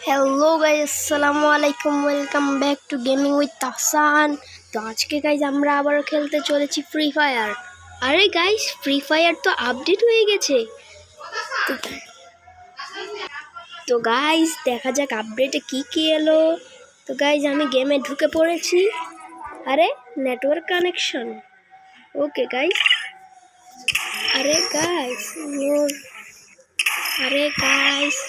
Hello guys अस्सलामु आलाइकुम welcome back to gaming with Tahsan. तो आज के गाइस আমরা আবার খেলতে চলেছি ফ্রি ফায়ার। আরে গাইস ফ্রি ফায়ার তো আপডেট হয়ে গেছে। তো গাইস দেখা যাক আপডেটে কি কি এলো। তো গাইস আমি গেমে ঢুকে পড়েছি। আরে নেটওয়ার্ক কানেকশন ওকে গাইস। আরে গাইস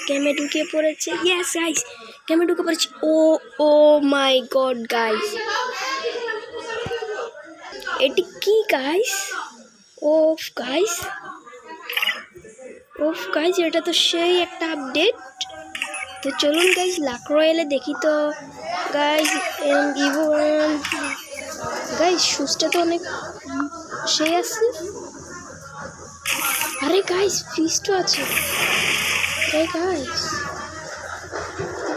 गेमे ढुके पड़ेছে। यस गाइस गेमे ढुके पड़ेছে। ओ माय गॉड गाइस এটি কি গাইস? ওফ গাইস এটা তো সেই একটা আপডেট। তো চলুন গাইস লাক রয়্যালে দেখি তো গাইস। ইভোন গাইস শুজটা তো অনেক সেই আছে। আরে গাইস ফিস্টও আছে। আরে গাইস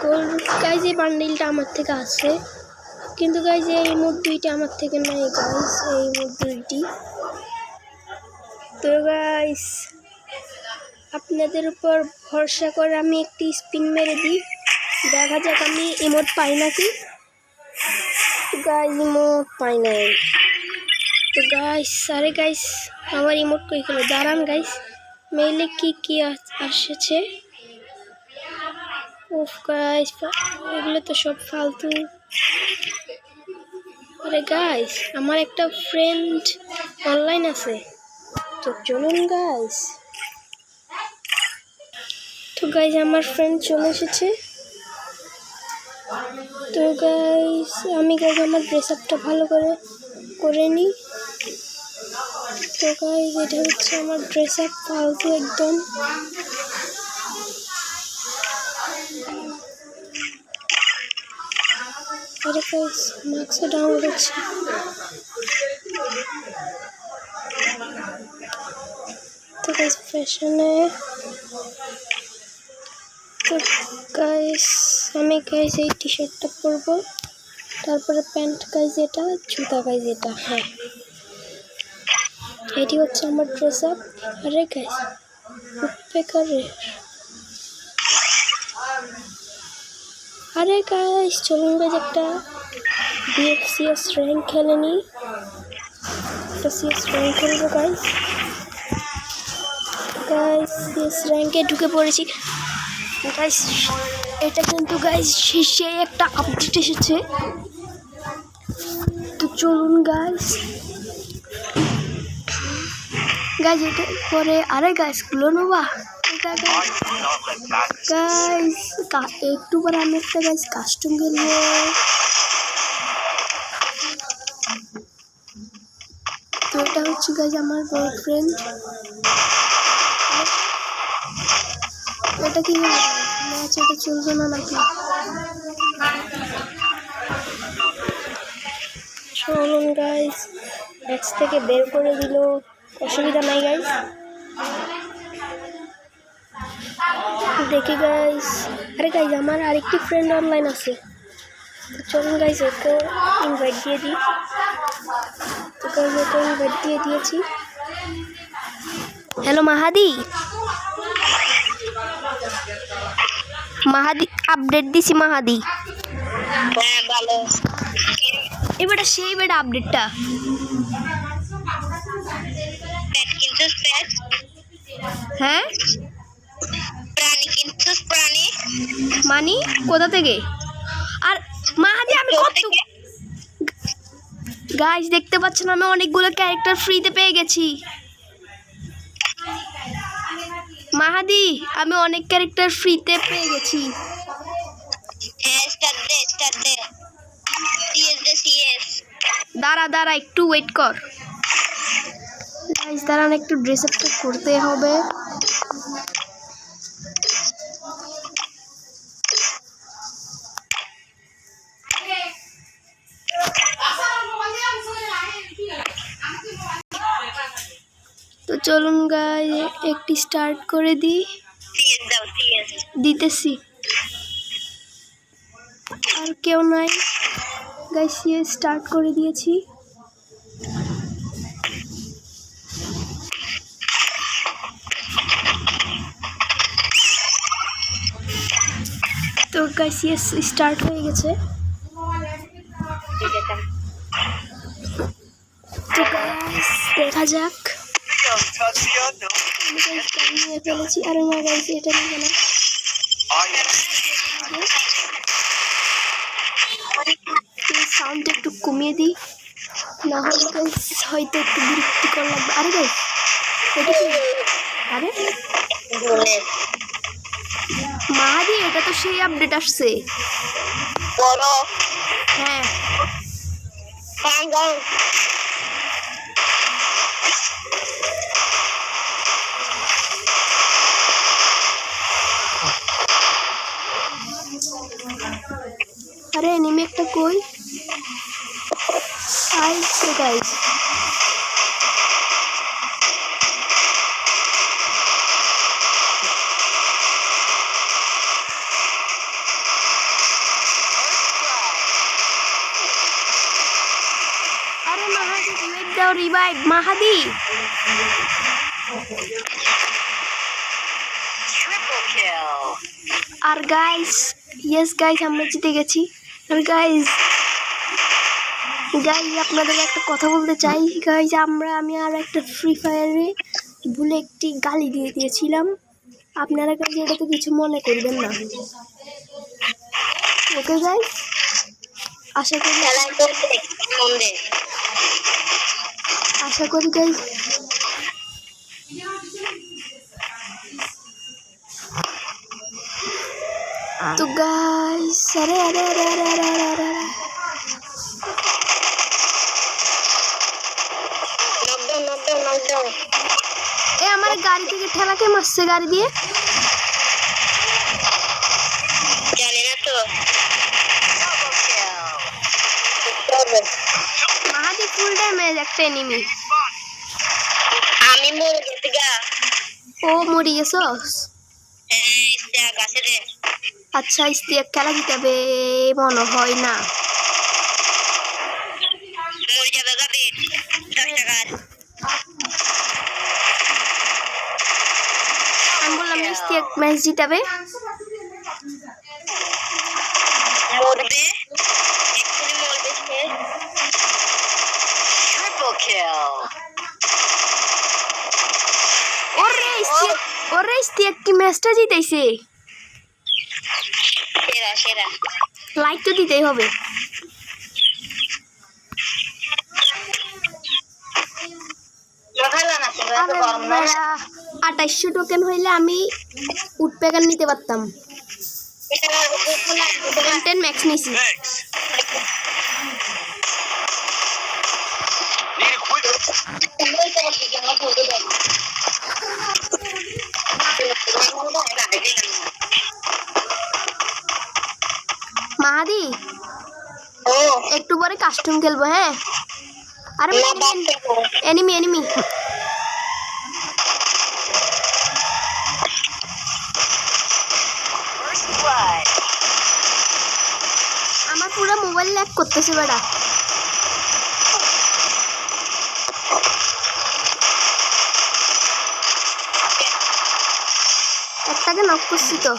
গোল্ড গাইস এই বান্ডিলটা আমার থেকে আছে, কিন্তু গাইস এই ইমোট দুইটা আমার থেকে নাই গাইস, এই ইমোট দুইটি। তো গাইস আপনাদের উপর ভরসা করে আমি একটি স্পিন মেরে দিই, দেখা যাক আমি ইমোট পাই নাকি। গাইস ইমোট পাই নাই। তো গাইস আরে গাইস আমার ইমোট কই গেল? দাঁড়ান গাইস মেইলে কি আসছে। ওফ গাইস এগুলো তো সব ফালতু। আরে গাইস আমার একটা ফ্রেন্ড অনলাইন আছে, তো চলুন গাইস। তো গাইস আমার ফ্রেন্ড চলে এসেছে। তো গাইস আমি আমার ড্রেস আপটা ভালো করে নিই। তো গাইস এটা হচ্ছে আমার ড্রেস আপ ফালতু একদম। আরে গাইস মার্কসও ডাউনলোড হচ্ছে। তো গাইস ফ্যাশনে তো গাইস আমি গাইস এই টি শার্টটা পরবো, তারপরে প্যান্ট গাইস এটা, জুতা গাইস এটা। হ্যাঁ এটি হচ্ছে আমার ড্রেস আপ। আরে গাইস আরে গাইস চলুন গাইস একটা সিএস র্যাঙ্ক খেলে নিই। একটা সিএস র্যাঙ্ক খেলবো গাইস। সিএস র্যাঙ্কে ঢুকে পড়েছি গাইস। এটা কিন্তু গাইস শেষে একটা আপডেট এসেছে, তো চলুন গাইস এটা পরে। আরে গাইস ক্লোনোভা গাইস একটু পরে আমি একটা গাইস কাস্টম খেলবো। তো এটা হচ্ছে গাইস আমার বয়ফ্রেন্ড। এটা কি ম্যাচ? এটা চলবে না নাকি? চলুন গাইস ম্যাচ থেকে বের করে দিল, অসুবিধা নাই গাইস। দেখি গাইস। আরে গাইস আমার আরেকটি ফ্রেন্ড অনলাইন আছে, তো চলুন গাইস ওকে ইনভাইট দিয়ে দিই। তো গাইস ওকে ইনভাইট দিয়ে দিয়েছি। হ্যালো মাহাদি আপডেট দিছি মাহাদি। ভালো এবারে সেই বেটা আপডেটটা হ্যাঁ প্রাণী মানি কোথা থেকে? আর মাহাদি আমি কত গাইস দেখতে পাচ্ছেন আমি অনেকগুলো ক্যারেক্টার ফ্রিতে পেয়ে গেছি। মাহাদি আমি অনেক ক্যারেক্টার ফ্রিতে পেয়ে গেছি। দাঁড়া একটু ওয়েট কর গাইস, দাঁড়ান একটু ড্রেস আপটা করতে হবে। তো চলুন গাইস একটি স্টার্ট করে দিতেছি। আর কেউ নাই গাইস, স্টার্ট করে দিয়েছি। তো গাইস ইয়েস স্টার্ট হয়ে গেছে। তো গাইস দেখা যাক। নিয়ে ফেলেছি। আরে না গাইস এটা নিয়ে না, সাউন্ড একটু কমিয়ে দিই, না হলে গাইস হয়তো একটু বিরক্তিকর লাগবে। আরে গাইস এটা কি? আরে মাহাদি এটা তো সেই আপডেট আসছে। বড় হ্যাঁ আরে এনিমি একটা কই আইছে গাইস। আরে মাহাদি ওয়েট দাও, রিভাইভ মাহাদি। আর গাইস ইয়েস গাইস আমরা জিতে গেছি। আর গাইস আপনাদের একটা কথা বলতে চাই গাইস, আমি আর একটা ফ্রি ফায়ারে ভুলে একটি গালি দিয়ে দিয়েছিলাম। আপনারা গাইস এটাতে কিছু মনে করবেন না, ওকে গাইস? আশা করি গাইস তো গাইস আরে আরে আরে আরে আরে আরে আরে এ আমার গাড়ি থেকে ঠেলাকে মারছে, গাড়ি দিয়ে। জানি না তো মাহাদি ফুল ড্যামেজ একটা এনিমি। আমি মরে গেছি গা। ও মরে গেছস? গাছে রে। আচ্ছা ইস্তিয়াক খেলা দিতে হবে মনে হয় না। মরে যাবে গাবি 10 টাকার। আমি বললাম ইস্তিয়াক ম্যাচ জিতাবে। মরবে এক্ষুনি মরবে সে। ট্রিপল কিল। ওরে ইস্তিয়াক কি ম্যাচটা জিতাইছে। সেরা সেরা। লাইক তো দিতেই হবে। মহালা না তো গরম না। 2800 টোকেন হইলে আমি উডপেকার নিতে পারতাম। কন্টেন্ট ম্যাক্স নিছি। মাহাদি একটু পরে কাস্টম খেলবো। হ্যাঁ আরে এনিমি এনিমি। আমার পুরো মোবাইল ল্যাগ করতেছে বেটা। একটাকে নক করছি তো।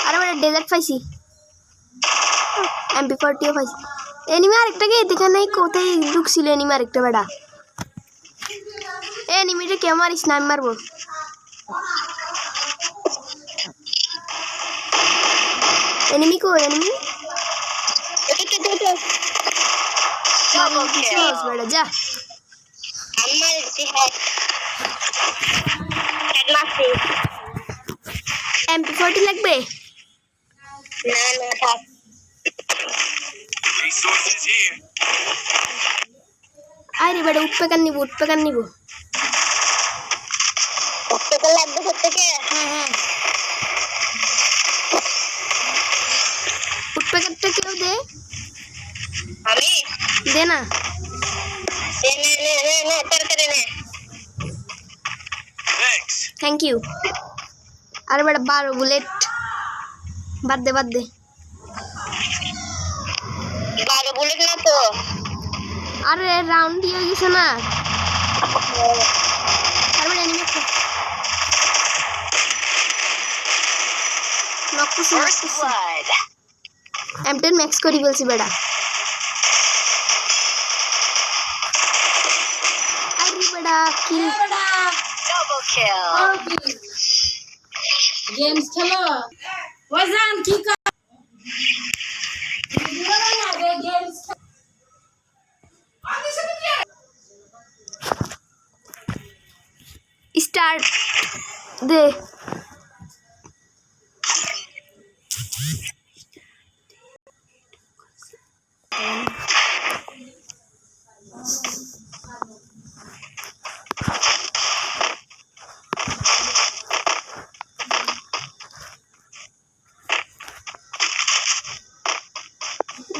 আরে বেটা ডেজার্ট পাইছি, MP40ও পাইছি। এনিমি আরেকটাকে এদিকে নাই, কোথায় ঢুকছিল এনিমি আরেকটা বেটা। এনিমিটা কে মারিস না, আমি মারবো। এনিমি কো এনিমি বেটা যা। MP40 লাগবে? আরে বেটা উডপেকার নিব, উডপেকার নিব। হ্যাঁ হ্যাঁ উডপেকারটা কেউ দে। আমি দে না। Thank you. আরে বেটা 12 বুলেট। বাদ দে বাদ দে। 12 বুলেট না তো। আরে রাউন্ড দিয়ে গেছে না। First blood. M10 ম্যাক্স করে বলছি বেটা। আরে বেটা কিল। Double kill. গেমস খেলো ওই জান কি কর গেমস স্টার্ট দে।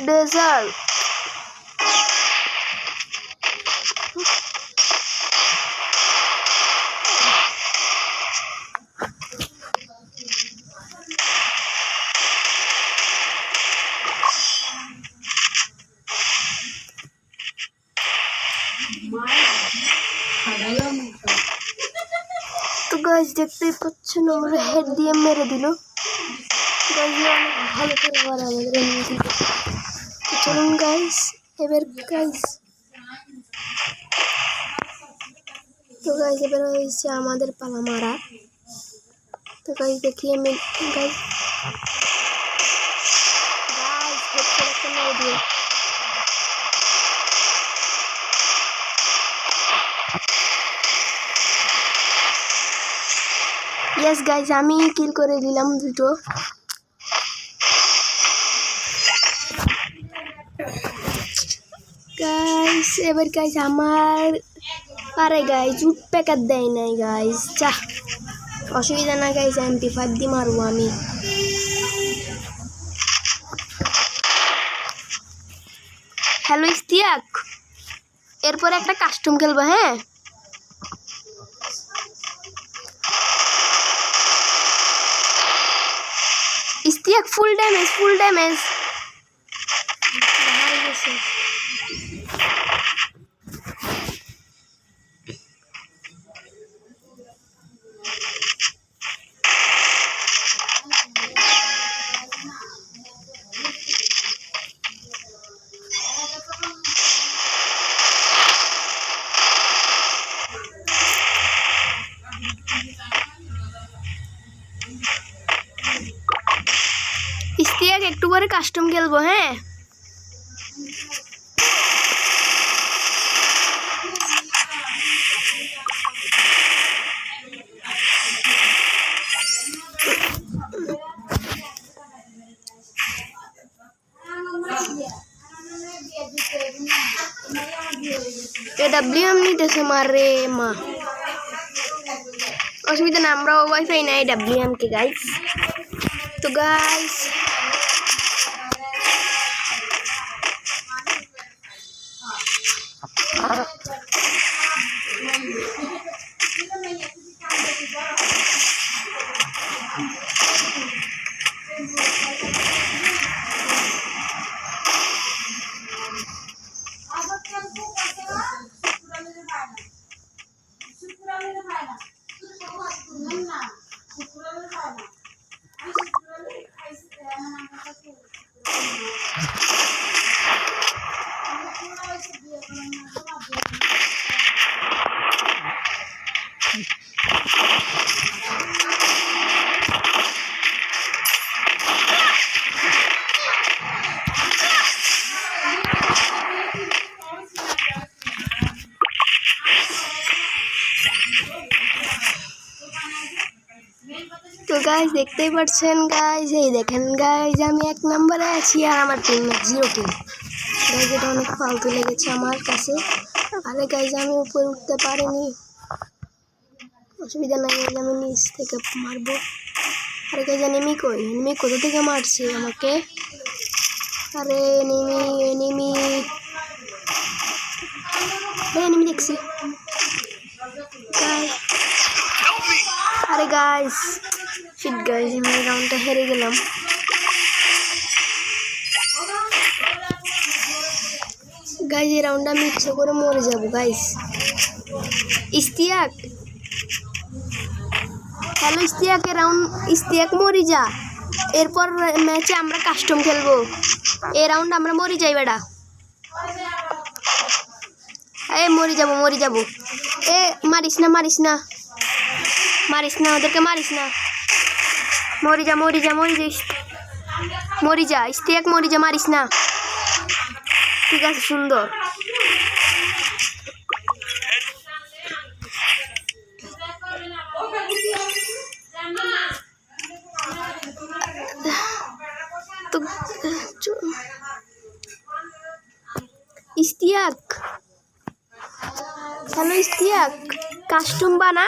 ডেজার্ট তো গাইস দেখতেই পাচ্ছেন আমরা হেড দিয়ে মেরে দিল। গাইস অনেক ভালো খেলোয়াড় আমাদের এমনি। তো চলুন গাইস এবার গাইস, তো গাইস এবার হয়েছে আমাদের পালা মারা। তো গাইস দেখি আমি গাইস হেড করে একটা মেরে দিই। ইয়েস গাইস আমি কিল করে দিলাম দুটো। গাইস এবার গাইস আমার পারে গাইস উট প্যাকার দেয় নাই গাইস। যা অসুবিধা না গাইস, MP5 দিয়ে মারবো আমি। হ্যালো ইস্তিয়াক, এরপর একটা কাস্টম খেলবো হ্যাঁ। Istiaq full damage full damage. Istiaq একটু পরে কাস্টম খেলবো হ্যাঁ। AWM নিতেছে মারে মা, অসুবিধা না, আমরা ওয়াইফাই নাই AWM কে গাইস। তো গাইস তো গাইস দেখতেই পাচ্ছেন গাইস, এই দেখেন গাইস আমি 1 নম্বরে আছি আর আমার টিমমেট 0 কিল। গাইস এটা অনেক ফালতু লেগেছে আমার কাছে। আরে গাইস আমি উপরে উঠতে পারিনি, অসুবিধা নাই, আমি নিচ থেকে মারবো। আরে গাইস এনিমি কই, এনিমি কোথা থেকে মারছে আমাকে? আরে এনিমি এনিমি দেখছি। আরে গাইস শিট গাইস আমি রাউন্ডটা হেরে গেলাম। গাইস এই রাউন্ডটা আমি ইচ্ছে করে মরে যাবো guys. Istiaq, hello Istiaq, round Istiaq মরি যা। এরপর ম্যাচে আমরা কাস্টম খেলবো। এই রাউন্ড আমরা মরি যাই বেটা। এ মরি যাব। এ মারিস না ওদেরকে মারিস না। মরি যা স্টেক মরি যা, মারিস না। ঠিক আছে, সুন্দর। তো ইস্তিয়াক, হ্যালো ইস্তিয়াক, কাস্টম বানা।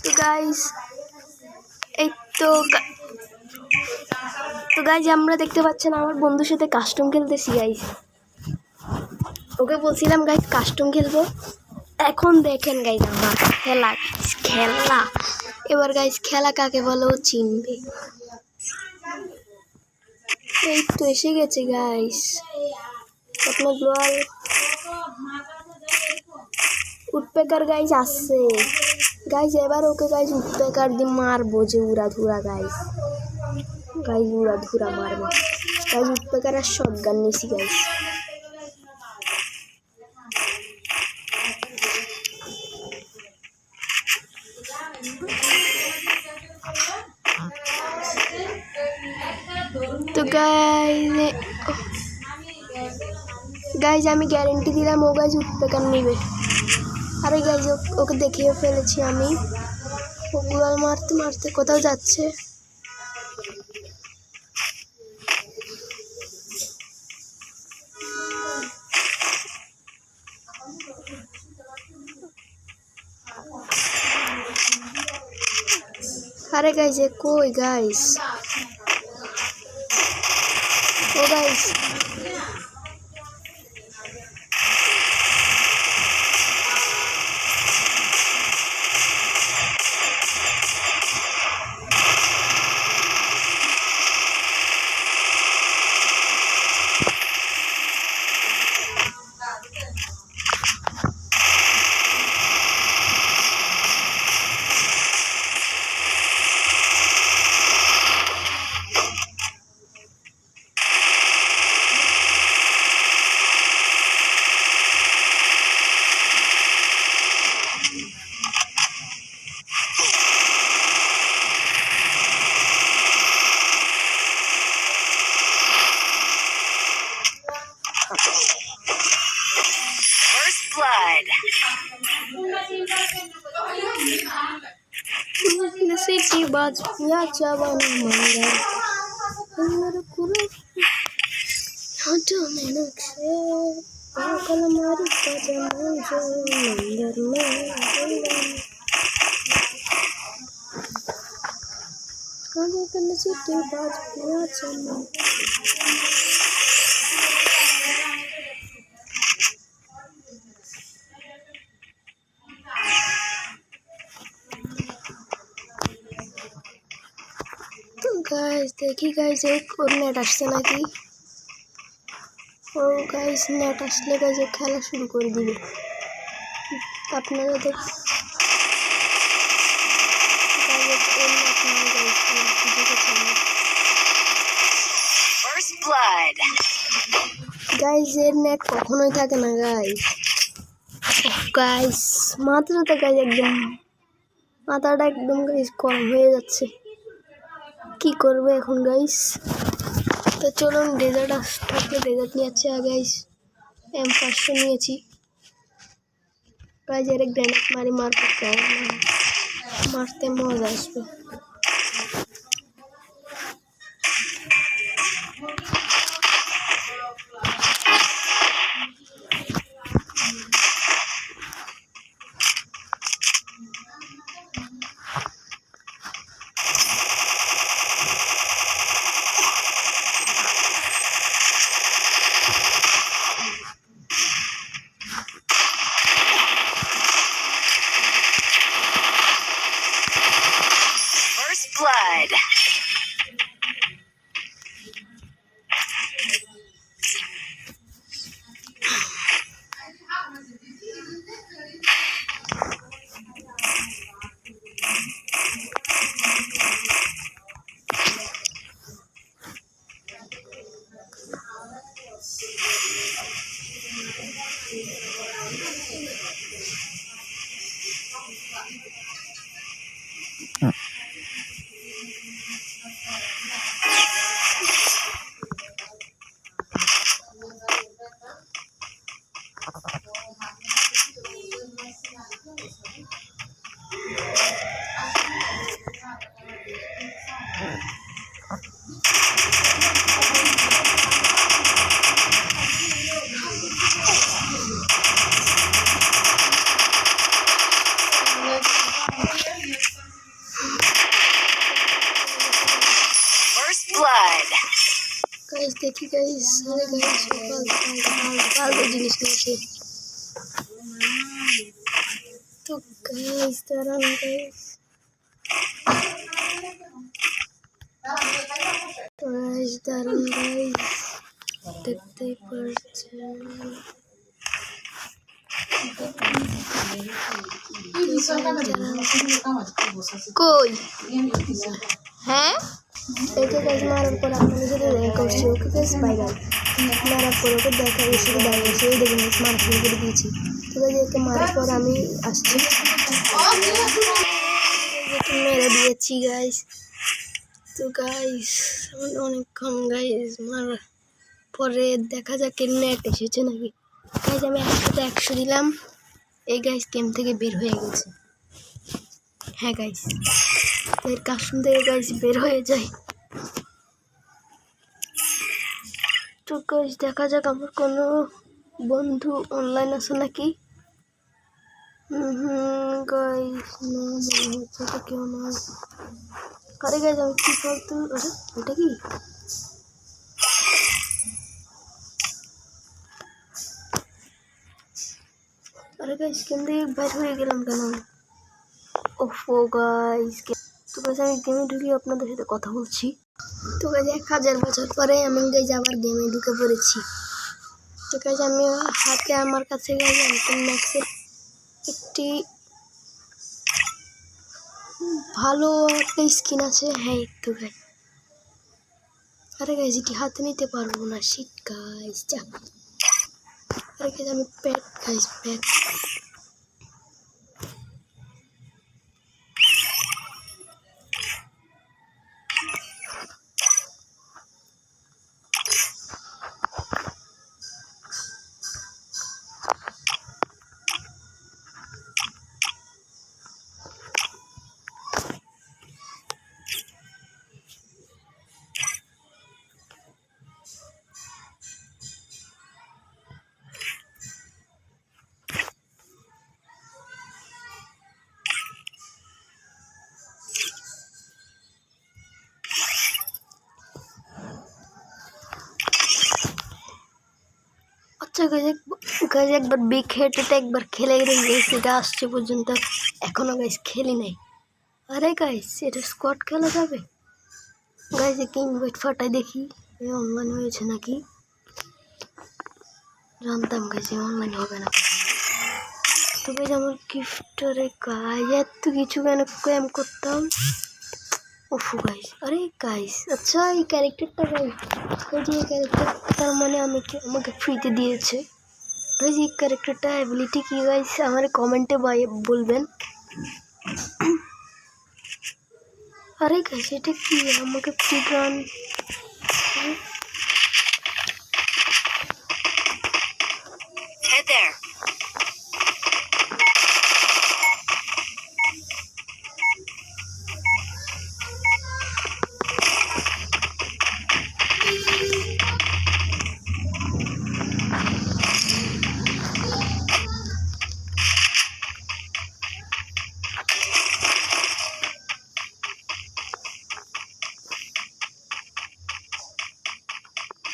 তো গাইস এই তো গাইস আমরা দেখতে পাচ্ছেন আমার বন্ধুর সাথে কাস্টম খেলতেছি গাইস। ওকে বলছিলাম গাইস কাস্টম খেলবো, এখন দেখেন গাইস আমার খেলা। এবার গাইস খেলা কাকে বলে ও চিনবে। এই তো এসে গেছে গাইস আপনার গ্লোয়াল উডপেকার গাইস আসছে গাইস। এবার ওকে গাইস উডপেকার দিয়ে মারবো যে উড়াধুরা গাইস উড়াধুরা মারবো গাইস। উডপেকার আর শটগান নিছি গাইস। তো গাইজ আমি গ্যারেন্টি দিলাম ও গাইজ উডপেকার নেবে। আরে গাইজ ওকে দেখিয়ে ফেলেছি আমি। ও গ্লোয়াল মারতে কোথাও যাচ্ছে। আরে গাইজ কই গাইজ, ও গাইজ First blood. नसीबी बाज या चावन मंगर अंदर कुरे हटो में नक्शे पागल मारी बाजा मंजो मंगर में काने के नसीबी बाज या चावन। गाइस देखी गाइस एक और नेट আসছে নাকি। ও গাইস নেট আসলে গাইস খেলা শুরু করে দিবে। আপনারা দেখ First blood. গাইস এর নেট কখনোই থাকে না গাইস মাথাটা গাইস মাথাটা একদম গাইস গরম হয়ে যাচ্ছে। কি করবে এখন গাইস। তো চলুন ডেজার্ট আসতে ডেজার্ট নিয়ে যাচ্ছে গাইস। M500 নিয়েছি গাইস। এর গ্রেনেড মারতে মজা আসবে। দেখি গাইস, আরে গাইস ভালো জিনিস নিয়েছি। তো গাইস দাঁড়ান গাইস, তো গাইস দাঁড়ান গাইস, দেখতেই পাচ্ছেন কই, হ্যাঁ এই যে গাইস মারার পর আপনাদের সাথে দেখা করছি। Okay guys bye bye. মারার পর ওকে দেখা গেছে, দেখা গেছে, এই দেখুন গাইস মারা শুরু করে দিয়েছি। ঠিক আছে, একে মারার পর আমি আসছি, মেরে দিয়েছি গাইস। তো গাইস অনেকক্ষণ গাইস মারার পরে দেখা যাক নেট এসেছে নাকি। গাইস আমি 100 দিলাম, এই গাইস গেম থেকে বের হয়ে গেছে। হ্যাঁ গাইস, এর কাস্টম থেকে গাইস বের হয়ে যায়। তো গাইস দেখা যাক আমার কোনো বন্ধু অনলাইন আছে নাকি। গাইস না, মনে হচ্ছে তো কেউ নয়। আরে গাইস আমি কি করতে, আরে এটা কি, আরে গাইস গেম থেকে বের হয়ে গেলাম কেন। ওফো গাইস, তো গাইস আমি গেমে ঢুকে আপনাদের সাথে কথা বলছি। তো গাইস 1000 বছর পরে আমি গাইস আবার গেমে ঢুকে পড়েছি। তো গাইস আমি হাতে আমার কাছে গাইস আনকন ম্যাক্সের একটি ভালো একটা স্কিন আছে। হ্যাঁ তো গাইস, আরে গাইস এটি হাতে নিতে পারবো না, শিট গাইস যা। আরে গাইস আমি প্যাক গাইস প্যাক, আচ্ছা গাইস একবার বিগ হেডটা একবার খেলে গেছি, এটা আসছে পর্যন্ত এখনো গাইস খেলি নাই। আরে গাইস এটা স্কোয়াড খেলা যাবে গাইস, একে ইনভাইট ফাটাই দেখি অনলাইন হয়েছে নাকি। জানতাম গাইস অনলাইন হবে না। তো গাইস আমার গিফটারে গাইস এত কিছু কেন ক্যাম করতাম। ওফো গাইস, আরে গাইস আচ্ছা এই ক্যারেক্টারটা গাইস, এই যে ক্যারেক্টারটার মানে আমাকে ফ্রিতে দিয়েছে গাইস। এই ক্যারেক্টারটা অ্যাবিলিটি কি গাইস আমার কমেন্টে বলবেন। আরে গাইস এটা কি আমাকে ফ্রি গান, Head there.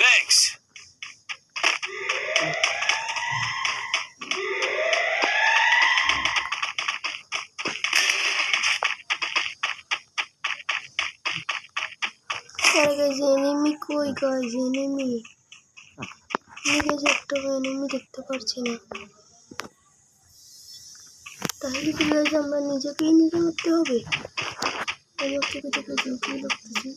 Thanks. আরে গাইস এনিমি কই গাইস, এনিমি গাইস একটা এনিমি দেখতে পারছি না। তাহলে কি গাইস আমরা নিজেকেই নিজে করতে হবে। আমার থেকে দেখে জুটি লাগতেছে।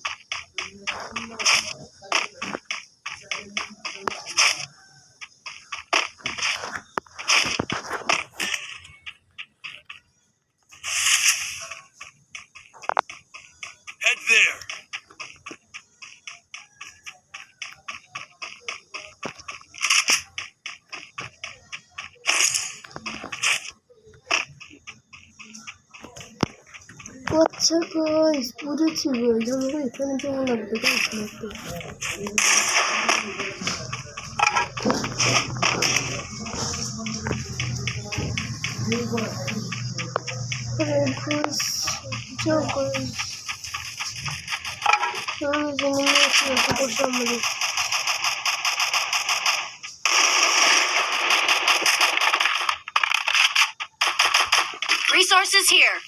Head there. আচ্ছা গাইস বুঝেছি গাইস, আমাকে এখানে যেমন লাগবে গাইস লাগবে। আরে গাইস যাও গাইস, আমি জানি না কি হতে বসে আমাদের। resources here.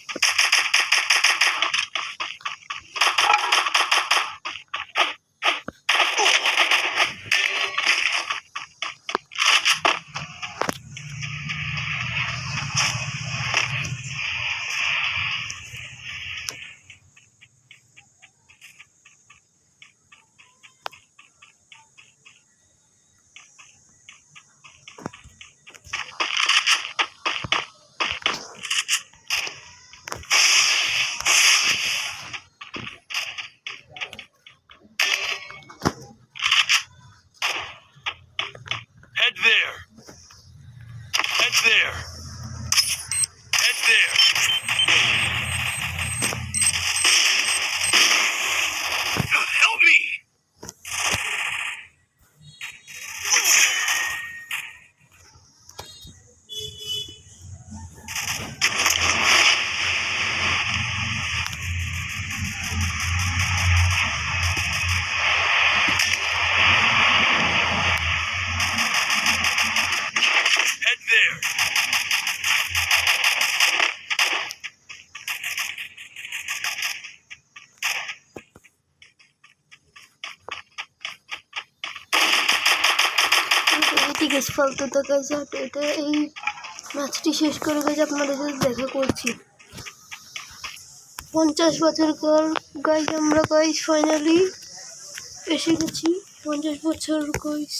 Head there. Head there. Head there. Help me! Head there. ঠিক আছে, ফালতু তো গাইজ এটা এই ম্যাচটি শেষ করে গাইজ আপনাদের সাথে দেখা করছি। 50 বছর পর গাইজ আমরা গাইজ ফাইনালি এসে গেছি। 50 বছর গাইজ।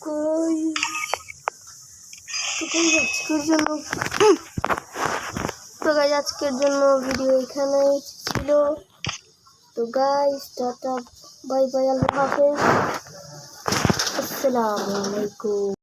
গাইজ তো গাইজ আজকের জন্য ভিডিও এখানেই ছিল। তো গাইজ টাটা, বাই বাই, আল্লাহ হাফেজ, আসসালামু আলাইকুম।